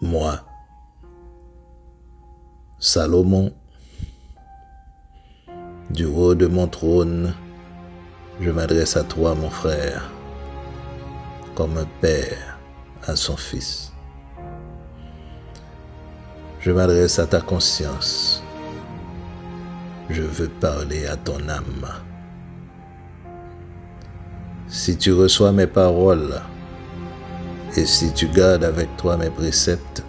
Moi, Salomon, du haut de mon trône, je m'adresse à toi, mon frère, comme un père à son fils. Je m'adresse à ta conscience. Je veux parler à ton âme. Si tu reçois mes paroles et si tu gardes avec toi mes préceptes,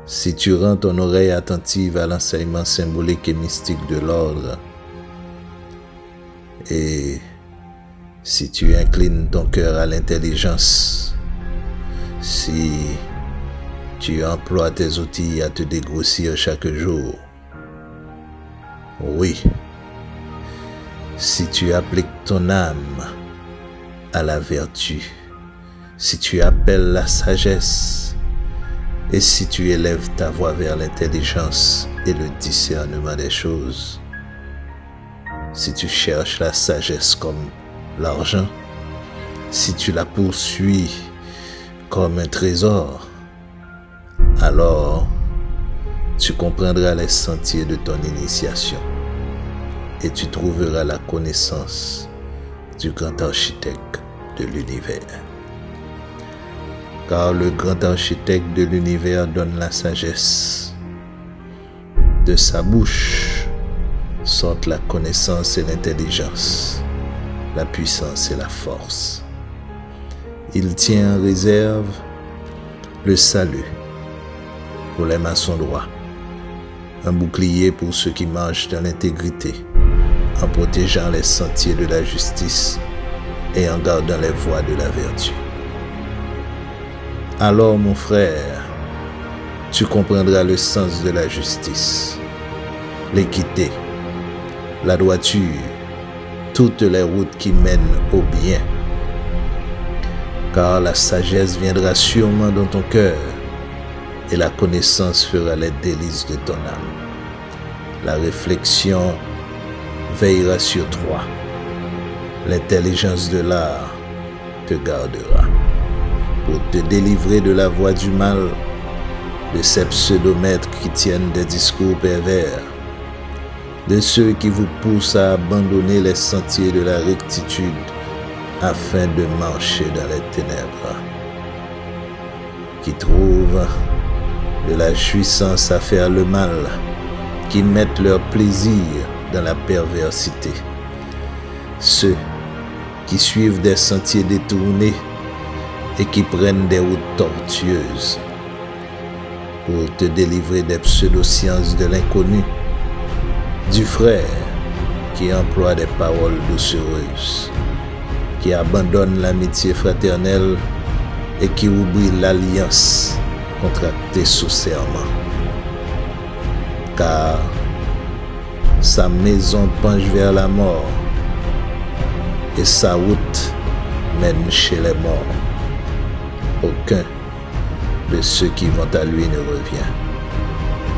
si tu rends ton oreille attentive à l'enseignement symbolique et mystique de l'ordre, et si tu inclines ton cœur à l'intelligence, si tu emploies tes outils à te dégrossir chaque jour, oui, si tu appliques ton âme à la vertu, si tu appelles la sagesse, et si tu élèves ta voix vers l'intelligence et le discernement des choses, si tu cherches la sagesse comme l'argent, si tu la poursuis comme un trésor, alors tu comprendras les sentiers de ton initiation et tu trouveras la connaissance du grand architecte de l'univers. Car le grand architecte de l'univers donne la sagesse. De sa bouche sortent la connaissance et l'intelligence, la puissance et la force. Il tient en réserve le salut pour les maçons droits, un bouclier pour ceux qui marchent dans l'intégrité, en protégeant les sentiers de la justice et en gardant les voies de la vertu. Alors, mon frère, tu comprendras le sens de la justice, l'équité, la droiture, toutes les routes qui mènent au bien. Car la sagesse viendra sûrement dans ton cœur et la connaissance fera les délices de ton âme. La réflexion veillera sur toi. L'intelligence de l'art te gardera pour te délivrer de la voie du mal, de ces pseudomètres qui tiennent des discours pervers, de ceux qui vous poussent à abandonner les sentiers de la rectitude afin de marcher dans les ténèbres, qui trouvent de la jouissance à faire le mal, qui mettent leur plaisir dans la perversité, ceux qui suivent des sentiers détournés et qui prennent des routes tortueuses pour te délivrer des pseudosciences de l'inconnu, du frère qui emploie des paroles doucereuses, qui abandonne l'amitié fraternelle et qui oublie l'alliance contractée sous serment. Car sa maison penche vers la mort et sa route mène chez les morts. Aucun de ceux qui vont à lui ne revient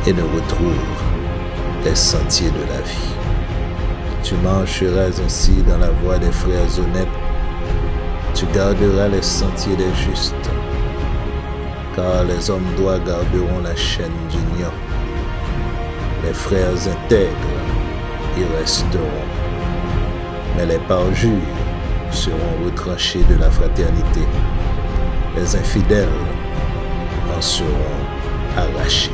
et ne retrouve les sentiers de la vie. Tu marcheras ainsi dans la voie des frères honnêtes, tu garderas les sentiers des justes, car les hommes droits garderont la chaîne d'union. Les frères intègres y resteront, mais les parjures seront retranchés de la fraternité. Les infidèles en seront arrachés.